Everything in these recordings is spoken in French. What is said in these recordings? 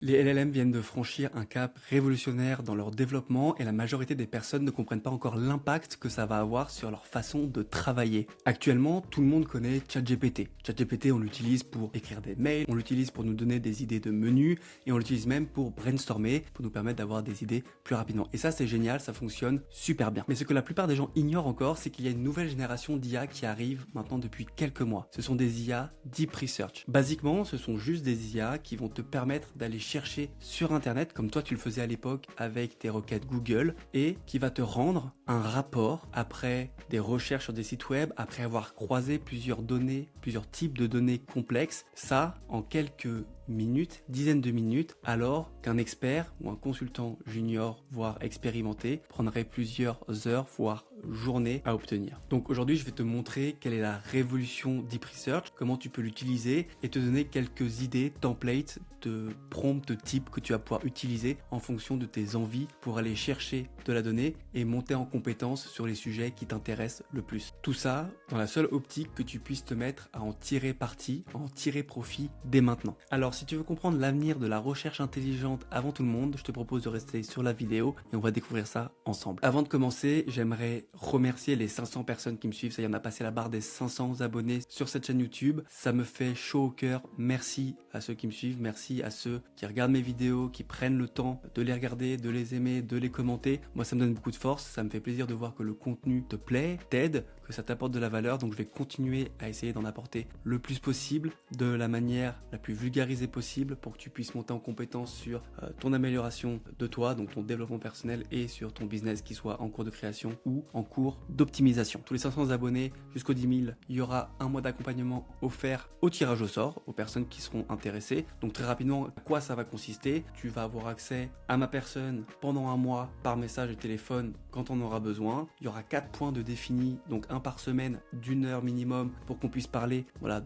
Les LLM viennent de franchir un cap révolutionnaire dans leur développement et la majorité des personnes ne comprennent pas encore l'impact que ça va avoir sur leur façon de travailler. Actuellement, tout le monde connaît ChatGPT. ChatGPT, on l'utilise pour écrire des mails, on l'utilise pour nous donner des idées de menus et on l'utilise même pour brainstormer, pour nous permettre d'avoir des idées plus rapidement. Et ça, c'est génial, ça fonctionne super bien. Mais ce que la plupart des gens ignorent encore, c'est qu'il y a une nouvelle génération d'IA qui arrive maintenant depuis quelques mois. Ce sont des IA Deep Research. Basiquement, ce sont juste des IA qui vont te permettre d'aller chercher sur internet comme toi tu le faisais à l'époque avec tes requêtes Google et qui va te rendre un rapport après des recherches sur des sites web, après avoir croisé plusieurs données, plusieurs types de données complexes, ça en quelques minutes, dizaines de minutes, alors qu'un expert ou un consultant junior, voire expérimenté, prendrait plusieurs heures, voire journées à obtenir. Donc aujourd'hui, je vais te montrer quelle est la révolution Deep Research, comment tu peux l'utiliser et te donner quelques idées, templates de prompts de type que tu vas pouvoir utiliser en fonction de tes envies pour aller chercher de la donnée et monter en compétence sur les sujets qui t'intéressent le plus. Tout ça dans la seule optique que tu puisses te mettre à en tirer parti, à en tirer profit dès maintenant. Alors si tu veux comprendre l'avenir de la recherche intelligente avant tout le monde, je te propose de rester sur la vidéo et on va découvrir ça ensemble. Avant de commencer, j'aimerais remercier les 500 personnes qui me suivent. Ça y est, on a passé la barre des 500 abonnés sur cette chaîne YouTube. Ça me fait chaud au cœur. Merci à ceux qui me suivent. Merci à ceux qui regardent mes vidéos, qui prennent le temps de les regarder, de les aimer, de les commenter. Moi, ça me donne beaucoup de force. Ça me fait plaisir de voir que le contenu te plaît, t'aide, que ça t'apporte de la valeur. Donc, je vais continuer à essayer d'en apporter le plus possible, de la manière la plus vulgarisée possible pour que tu puisses monter en compétence sur ton amélioration de toi, donc ton développement personnel et sur ton business qui soit en cours de création ou en cours d'optimisation. Tous les 500 abonnés jusqu'aux 10 000, il y aura un mois d'accompagnement offert au tirage au sort aux personnes qui seront intéressées. Donc très rapidement, à quoi ça va consister? Tu vas avoir accès à ma personne pendant un mois par message et téléphone quand on aura besoin. Il y aura 4 points de défini, donc un par semaine d'une heure minimum pour qu'on puisse parler voilà,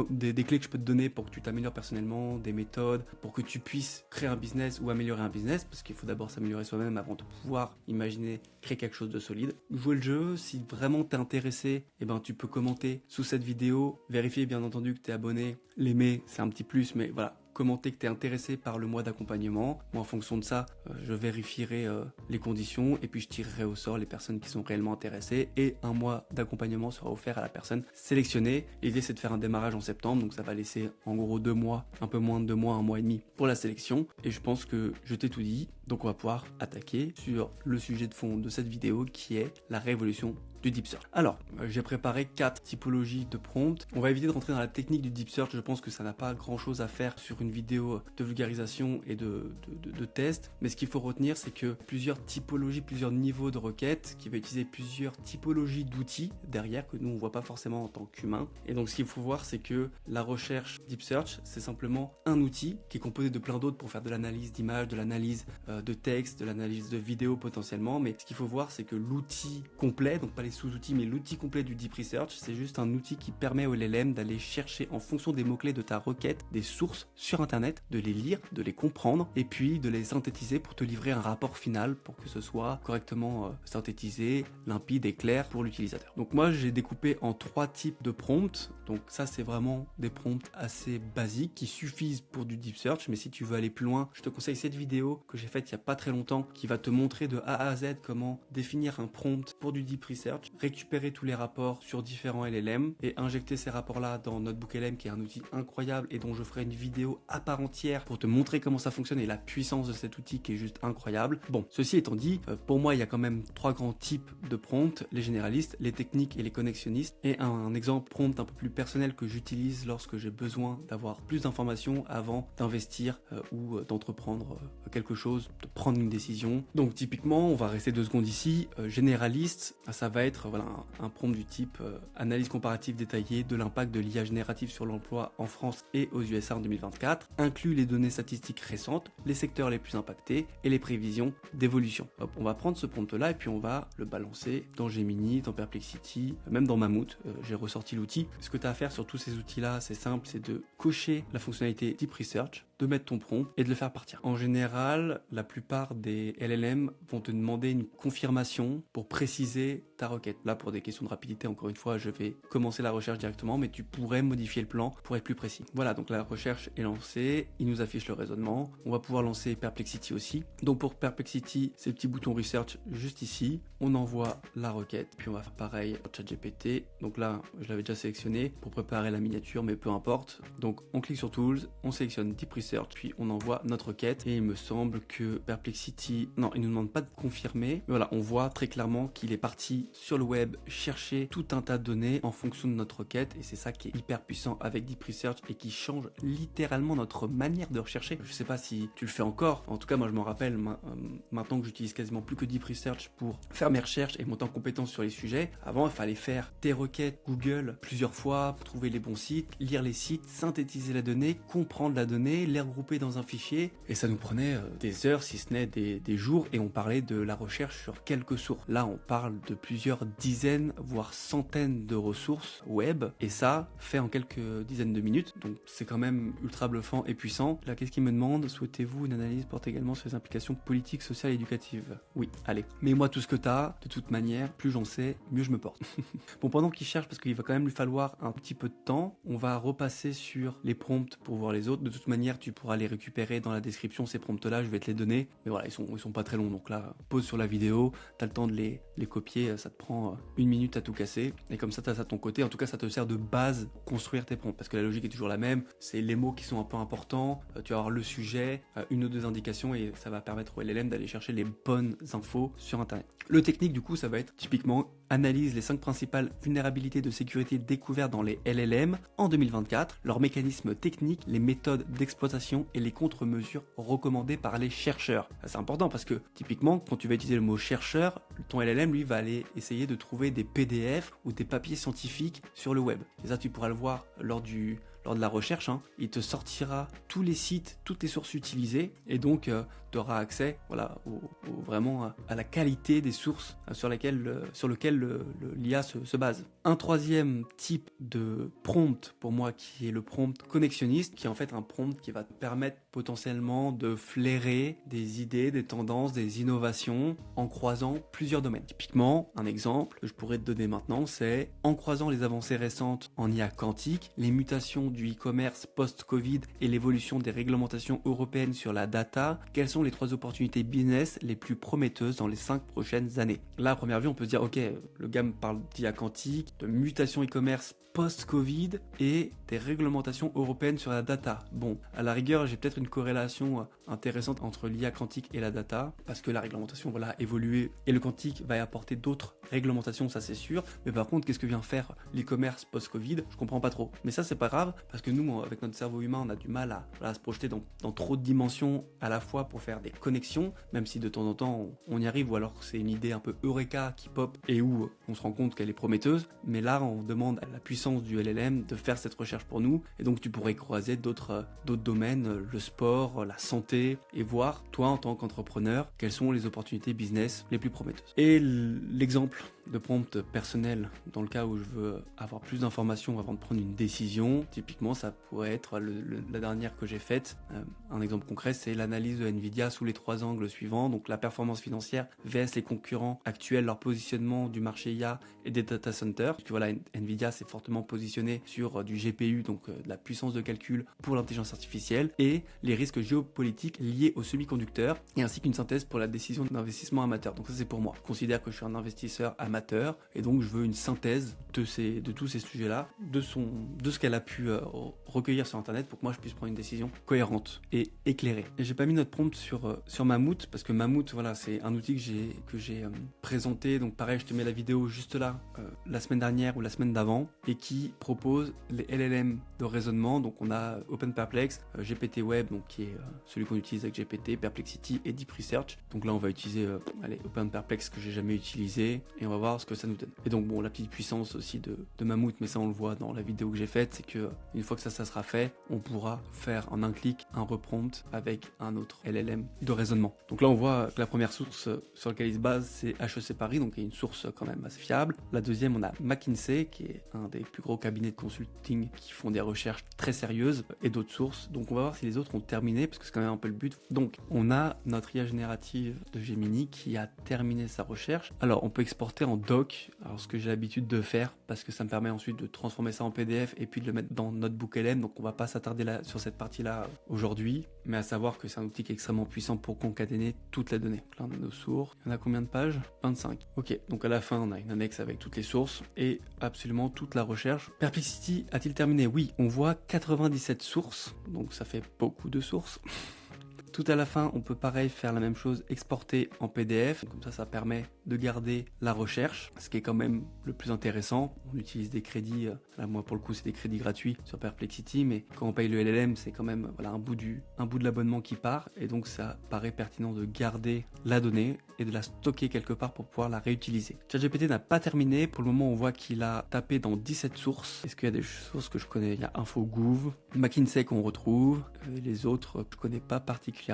des clés que je peux te donner pour que tu t'améliores personnellement, des méthodes, pour que tu puisses créer un business ou améliorer un business, parce qu'il faut d'abord s'améliorer soi-même avant de pouvoir imaginer créer quelque chose de solide. Jouer le jeu, si vraiment t'es intéressé, eh ben tu peux commenter sous cette vidéo, vérifier bien entendu que t'es abonné, l'aimer c'est un petit plus, mais voilà, commenter que tu es intéressé par le mois d'accompagnement. Moi, en fonction de ça, je vérifierai les conditions et puis je tirerai au sort les personnes qui sont réellement intéressées et un mois d'accompagnement sera offert à la personne sélectionnée. L'idée, c'est de faire un démarrage en septembre, donc ça va laisser en gros 2 mois, un peu moins de 2 mois, 1 mois et demi pour la sélection. Et je pense que je t'ai tout dit, donc on va pouvoir attaquer sur le sujet de fond de cette vidéo qui est la révolution du Deep Search. Alors, j'ai préparé 4 typologies de prompts. On va éviter de rentrer dans la technique du Deep Search, je pense que ça n'a pas grand chose à faire sur une vidéo de vulgarisation et de test, mais ce qu'il faut retenir, c'est que plusieurs typologies, plusieurs niveaux de requêtes, qui va utiliser plusieurs typologies d'outils derrière, que nous on voit pas forcément en tant qu'humain. Et donc ce qu'il faut voir, c'est que la recherche Deep Search, c'est simplement un outil qui est composé de plein d'autres pour faire de l'analyse d'images, de l'analyse de texte, de l'analyse de vidéos potentiellement, mais ce qu'il faut voir, c'est que l'outil complet, donc pas les sous-outils, mais l'outil complet du Deep Research, c'est juste un outil qui permet au LLM d'aller chercher en fonction des mots-clés de ta requête des sources sur internet, de les lire, de les comprendre et puis de les synthétiser pour te livrer un rapport final pour que ce soit correctement synthétisé, limpide et clair pour l'utilisateur. Donc moi j'ai découpé en 3 types de prompts. Donc ça c'est vraiment des prompts assez basiques qui suffisent pour du Deep Search, mais si tu veux aller plus loin, je te conseille cette vidéo que j'ai faite il y a pas très longtemps qui va te montrer de A à Z comment définir un prompt pour du Deep Research, récupérer tous les rapports sur différents LLM et injecter ces rapports-là dans NotebookLM qui est un outil incroyable et dont je ferai une vidéo à part entière pour te montrer comment ça fonctionne et la puissance de cet outil qui est juste incroyable. Bon, ceci étant dit, pour moi il y a quand même 3 grands types de prompts, les généralistes, les techniques et les connexionnistes, et un exemple prompt un peu plus personnel que j'utilise lorsque j'ai besoin d'avoir plus d'informations avant d'investir ou d'entreprendre quelque chose, de prendre une décision. Donc typiquement, on va rester 2 secondes ici, généraliste, ça va être voilà, un prompt du type analyse comparative détaillée de l'impact de l'IA générative sur l'emploi en France et aux USA en 2024, inclut les données statistiques récentes, les secteurs les plus impactés et les prévisions d'évolution. Hop, on va prendre ce prompt là et puis on va le balancer dans Gemini, dans Perplexity, même dans Mammut, j'ai ressorti l'outil. Ce que tu as à faire sur tous ces outils là, c'est c'est de cocher la fonctionnalité Deep Research, de mettre ton prompt et de le faire partir. En général, la plupart des LLM vont te demander une confirmation pour préciser ta requête. Là, pour des questions de rapidité, encore une fois, je vais commencer la recherche directement, mais tu pourrais modifier le plan pour être plus précis. Voilà, donc la recherche est lancée, il nous affiche le raisonnement. On va pouvoir lancer Perplexity aussi. Donc pour Perplexity, c'est le petit bouton Research juste ici. On envoie la requête, puis on va faire pareil pour ChatGPT. Donc là, je l'avais déjà sélectionné pour préparer la miniature, mais peu importe. Donc on clique sur Tools, on sélectionne Deep Research, puis on envoie notre requête. Et il me semble que Perplexity, non, il ne nous demande pas de confirmer. Mais voilà, on voit très clairement qu'il est parti sur le web chercher tout un tas de données en fonction de notre requête. Et c'est ça qui est hyper puissant avec Deep Research et qui change littéralement notre manière de rechercher. Je sais pas si tu le fais encore. En tout cas, moi je m'en rappelle maintenant que j'utilise quasiment plus que Deep Research pour faire mes recherches et monter en compétence sur les sujets. Avant, il fallait faire tes requêtes Google plusieurs fois pour trouver les bons sites, lire les sites, synthétiser la donnée, comprendre la donnée, les regrouper dans un fichier. Et ça nous prenait des heures, si ce n'est des jours. Et on parlait de la recherche sur quelques sources. Là, on parle de plusieurs dizaines, voire centaines de ressources web. Et ça, fait en quelques dizaines de minutes. Donc, c'est quand même ultra bluffant et puissant. Là, qu'est-ce qu'il me demande? Souhaitez-vous une analyse porte également sur les implications politiques, sociales et éducatives? Oui, allez. Mets-moi tout ce que t'as. De toute manière, plus j'en sais, mieux je me porte. Bon, pendant qu'il cherche, parce qu'il va quand même lui falloir un petit peu de temps, on va repasser sur les prompts pour voir les autres. De toute manière, tu pourras les récupérer dans la description, ces prompts-là, je vais te les donner. Mais voilà, ils sont pas très longs. Donc là, pause sur la vidéo, t'as le temps de les copier, ça te prend 1 minute à tout casser. Et comme ça, t'as ça de ton côté. En tout cas, ça te sert de base pour construire tes prompts. Parce que la logique est toujours la même. C'est les mots qui sont un peu importants. Tu vas avoir le sujet, une ou deux indications et ça va permettre au LLM d'aller chercher les bonnes infos sur Internet. Le technique, du coup, ça va être typiquement analyse les 5 principales vulnérabilités de sécurité découvertes dans les LLM en 2024, leurs mécanismes techniques, les méthodes d'exploitation et les contre-mesures recommandées par les chercheurs. C'est important parce que typiquement, quand tu vas utiliser le mot chercheur, ton LLM lui va aller essayer de trouver des PDF ou des papiers scientifiques sur le web. Et ça, tu pourras le voir lors de la recherche, il te sortira tous les sites, toutes les sources utilisées, et donc tu auras accès vraiment à la qualité des sources sur lequel l'IA se base. Un troisième type de prompt pour moi qui est le prompt connexionniste, qui est en fait un prompt qui va te permettre potentiellement de flairer des idées, des tendances, des innovations en croisant plusieurs domaines. Typiquement, un exemple que je pourrais te donner maintenant, c'est en croisant les avancées récentes en IA quantique, les mutations du e-commerce post-Covid et l'évolution des réglementations européennes sur la data, quelles sont les 3 opportunités business les plus prometteuses dans les 5 prochaines années? Là, à première vue, on peut se dire, ok, le gars me parle d'IA quantique, de mutation e-commerce post-Covid et des réglementations européennes sur la data. Bon, à la rigueur, j'ai peut-être une corrélation intéressante entre l'IA quantique et la data, parce que la réglementation a évolué et le quantique va apporter d'autres réglementations, ça c'est sûr. Mais par contre, qu'est-ce que vient faire l'e-commerce post-Covid? Je comprends pas trop. Mais ça, c'est pas grave, parce que nous, avec notre cerveau humain, on a du mal à se projeter dans trop de dimensions à la fois pour faire des connexions, même si de temps en temps on y arrive, ou alors c'est une idée un peu eureka qui pop et où on se rend compte qu'elle est prometteuse. Mais là, on demande à la puissance du LLM de faire cette recherche pour nous, et donc tu pourrais croiser d'autres domaines, le sport, la santé, et voir, toi en tant qu'entrepreneur, quelles sont les opportunités business les plus prometteuses. Et l'exemple de prompt personnel, dans le cas où je veux avoir plus d'informations avant de prendre une décision, typiquement ça pourrait être la dernière que j'ai faite. Un exemple concret, c'est l'analyse de Nvidia sous les 3 angles suivants, donc la performance financière vs les concurrents actuels, leur positionnement du marché IA et des data centers. Parce que voilà, Nvidia s'est fortement positionné sur du GPU, donc de la puissance de calcul pour l'intelligence artificielle, et les risques géopolitiques liés aux semi-conducteurs, et ainsi qu'une synthèse pour la décision d'investissement amateur. Donc ça, c'est pour moi. Je considère que je suis un investisseur amateur, et donc je veux une synthèse de tous ces sujets-là, de ce qu'elle a pu recueillir sur Internet, pour que moi je puisse prendre une décision cohérente et éclairée. Et j'ai pas mis notre prompt sur Mammouth, parce que Mammouth, voilà, c'est un outil que j'ai présenté. Donc pareil, je te mets la vidéo juste là, la semaine dernière ou la semaine d'avant, et qui propose les LLM de raisonnement. Donc on a OpenPerplex, GPT Web, donc qui est celui qu'on utilise avec GPT, Perplexity et Deep Research. Donc là on va utiliser OpenPerplex que j'ai jamais utilisé, et on va voir voir ce que ça nous donne. Et donc bon, la petite puissance aussi de Mammouth, mais ça on le voit dans la vidéo que j'ai faite, c'est que une fois que ça sera fait, on pourra faire en un clic un reprompt avec un autre LLM de raisonnement. Donc là on voit que la première source sur laquelle il se base, c'est HEC Paris, donc il y a une source quand même assez fiable. La deuxième, on a McKinsey, qui est un des plus gros cabinets de consulting qui font des recherches très sérieuses, et d'autres sources. Donc on va voir si les autres ont terminé, parce que c'est quand même un peu le but. Donc on a notre IA générative de Gemini qui a terminé sa recherche. Alors on peut exporter en doc, alors ce que j'ai l'habitude de faire, parce que ça me permet ensuite de transformer ça en PDF et puis de le mettre dans Notebook LM, donc on va pas s'attarder là sur cette partie-là aujourd'hui, mais à savoir que c'est un outil qui est extrêmement puissant pour concaténer toute la donnée. Donc là on a nos sources, il y en a combien de pages? 25. Ok, donc à la fin on a une annexe avec toutes les sources et absolument toute la recherche. Perplexity a-t-il terminé? Oui, on voit 97 sources, donc ça fait beaucoup de sources. Tout à la fin, on peut pareil faire la même chose, exporter en PDF. Comme ça permet de garder la recherche, ce qui est quand même le plus intéressant. On utilise des crédits, là moi pour le coup c'est des crédits gratuits sur Perplexity, mais quand on paye le LLM, c'est quand même voilà, un bout de l'abonnement qui part, et donc ça paraît pertinent de garder la donnée et de la stocker quelque part pour pouvoir la réutiliser. ChatGPT n'a pas terminé, pour le moment on voit qu'il a tapé dans 17 sources. Est-ce qu'il y a des sources que je connais? Il y a InfoGouv, McKinsey qu'on retrouve, les autres je connais pas particulièrement.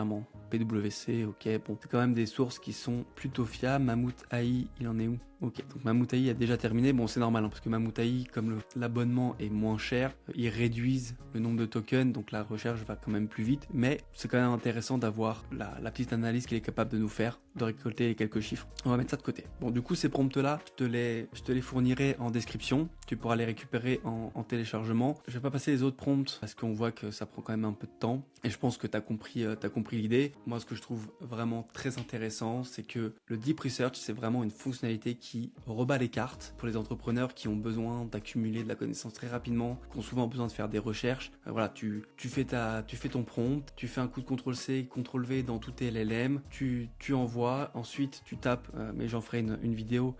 PwC, ok, bon, c'est quand même des sources qui sont plutôt fiables. Mammouth AI, il en est où? Ok, donc Mammouth AI a déjà terminé. Bon, c'est normal, hein, parce que Mammouth AI, comme l'abonnement est moins cher, ils réduisent le nombre de tokens, donc la recherche va quand même plus vite. Mais c'est quand même intéressant d'avoir la petite analyse qu'il est capable de nous faire, de récolter les quelques chiffres. On va mettre ça de côté. Bon, du coup, ces prompts-là, je te les fournirai en description. Tu pourras les récupérer en téléchargement. Je vais pas passer les autres prompts parce qu'on voit que ça prend quand même un peu de temps. Et je pense que t'as compris l'idée. Moi, ce que je trouve vraiment très intéressant, c'est que le Deep Research, c'est vraiment une fonctionnalité qui rebat les cartes pour les entrepreneurs qui ont besoin d'accumuler de la connaissance très rapidement, qui ont souvent besoin de faire des recherches. Voilà, tu fais ton prompt, tu fais un coup de CTRL-C, CTRL-V dans tout tes LLM, tu envoies, ensuite tu tapes, mais j'en ferai une vidéo,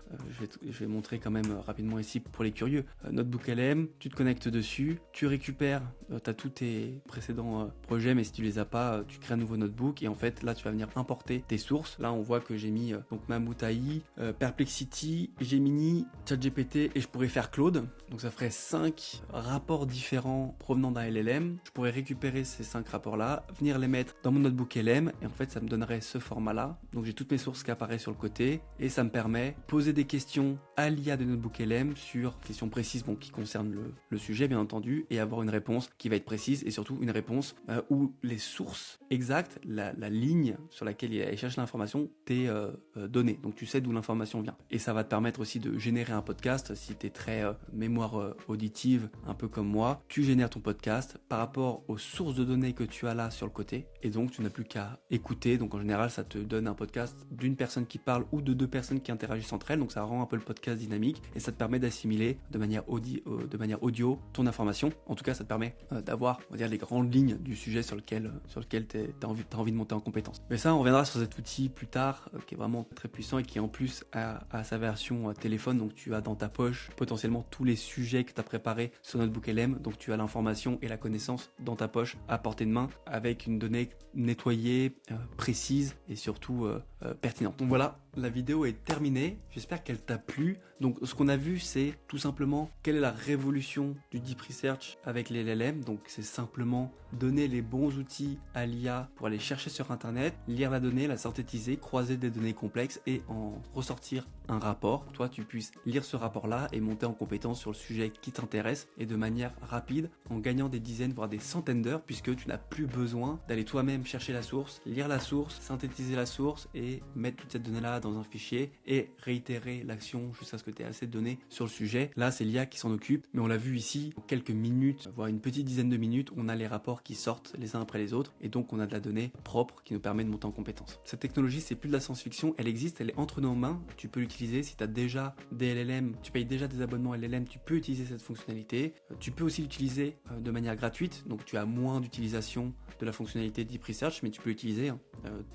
je vais montrer quand même rapidement ici pour les curieux, Notebook LM, tu te connectes dessus, tu récupères, tu as tous tes précédents projets, mais si tu les as pas, tu crées un nouveau notebook, et en fait là tu vas venir importer tes sources. Là on voit que j'ai mis donc Mammouth AI, Perplexity, Gemini, ChatGPT, et je pourrais faire Claude, donc ça ferait 5 rapports différents provenant d'un LLM. Je pourrais récupérer ces 5 rapports là, venir les mettre dans mon notebook LM, et en fait ça me donnerait ce format là. Donc j'ai toutes mes sources qui apparaissent sur le côté, et ça me permet de poser des questions à l'IA de notebook LM sur questions précises, bon, qui concernent le sujet bien entendu, et avoir une réponse qui va être précise, et surtout une réponse où les sources exactes, la ligne sur laquelle il cherche l'information t'est donnée, donc tu sais d'où l'information vient. Et ça va te permettre aussi de générer un podcast. Si tu es très mémoire auditive, un peu comme moi, tu génères ton podcast par rapport aux sources de données que tu as là sur le côté, et donc tu n'as plus qu'à écouter. Donc en général ça te donne un podcast d'une personne qui parle ou de deux personnes qui interagissent entre elles, donc ça rend un peu le podcast dynamique, et ça te permet d'assimiler de manière audio ton information. En tout cas ça te permet d'avoir, on va dire, les grandes lignes du sujet sur lequel t'as envie de monter en compétence. Mais ça on reviendra sur cet outil plus tard, qui est vraiment très puissant et qui en plus a sa version téléphone, donc tu as dans ta poche potentiellement tous les sujets que tu as préparés sur Notebook LM, donc tu as l'information et la connaissance dans ta poche à portée de main, avec une donnée nettoyée, précise et surtout pertinente. Donc voilà, la vidéo est terminée, j'espère qu'elle t'a plu. Donc ce qu'on a vu, c'est tout simplement quelle est la révolution du Deep Research avec les LLM. Donc c'est simplement donner les bons outils à l'IA pour aller chercher sur internet, lire la donnée, la synthétiser, croiser des données complexes et en ressortir un rapport. Toi tu puisses lire ce rapport là et monter en compétence sur le sujet qui t'intéresse, et de manière rapide, en gagnant des dizaines voire des centaines d'heures, puisque tu n'as plus besoin d'aller toi-même chercher la source, lire la source, synthétiser la source et mettre toute cette donnée là dans un fichier et réitérer l'action jusqu'à ce que tu aies assez de données sur le sujet. Là c'est l'IA qui s'en occupe, mais on l'a vu ici, en quelques minutes, voire une petite dizaine de minutes, on a les rapports qui sortent les uns après les autres, et donc on a de la donnée propre qui nous permet de monter en compétence. Cette technologie, c'est plus de la science-fiction, elle existe, elle est entre nos mains, tu peux l'utiliser. Si tu as déjà des LLM, tu payes déjà des abonnements LLM, tu peux utiliser cette fonctionnalité. Tu peux aussi l'utiliser de manière gratuite, donc tu as moins d'utilisation de la fonctionnalité Deep Research, mais tu peux l'utiliser.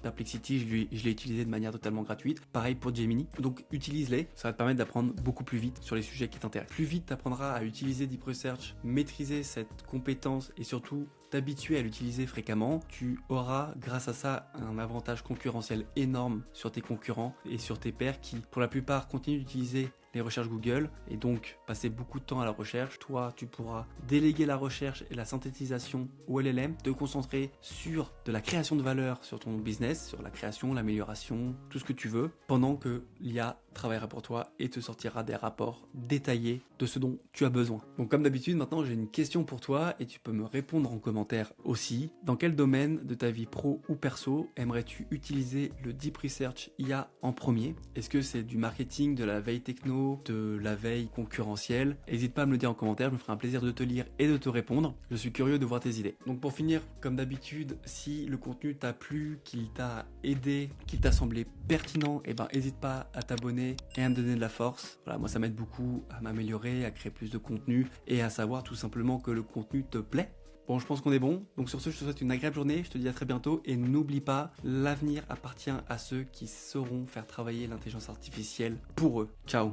Perplexity, je l'ai utilisé de manière totalement gratuite. Pareil pour Gemini. Donc utilise-les, ça va te permettre d'apprendre beaucoup plus vite sur les sujets qui t'intéressent. Plus vite tu apprendras à utiliser Deep Research, maîtriser cette compétence et surtout t'habituer à l'utiliser fréquemment, tu auras grâce à ça un avantage concurrentiel énorme sur tes concurrents et sur tes pairs qui pour la plupart continuent d'utiliser les recherches Google et donc passer beaucoup de temps à la recherche. Toi, tu pourras déléguer la recherche et la synthétisation au LLM, te concentrer sur de la création de valeur sur ton business, sur la création, l'amélioration, tout ce que tu veux, pendant que l'IA travaillera pour toi et te sortira des rapports détaillés de ce dont tu as besoin. Donc comme d'habitude, maintenant j'ai une question pour toi et tu peux me répondre en commentaire aussi. Dans quel domaine de ta vie pro ou perso aimerais-tu utiliser le Deep Research IA en premier? Est-ce que c'est du marketing, de la veille techno, de la veille concurrentielle? N'hésite pas à me le dire en commentaire, je me ferai un plaisir de te lire et de te répondre. Je suis curieux de voir tes idées. Donc pour finir, comme d'habitude, si le contenu t'a plu, qu'il t'a aidé, qu'il t'a semblé pertinent, n'hésite pas à t'abonner et à me donner de la force. Voilà, moi ça m'aide beaucoup à m'améliorer, à créer plus de contenu et à savoir tout simplement que le contenu te plaît. Bon, je pense qu'on est bon. Donc sur ce, je te souhaite une agréable journée. Je te dis à très bientôt. Et n'oublie pas, l'avenir appartient à ceux qui sauront faire travailler l'intelligence artificielle pour eux. Ciao.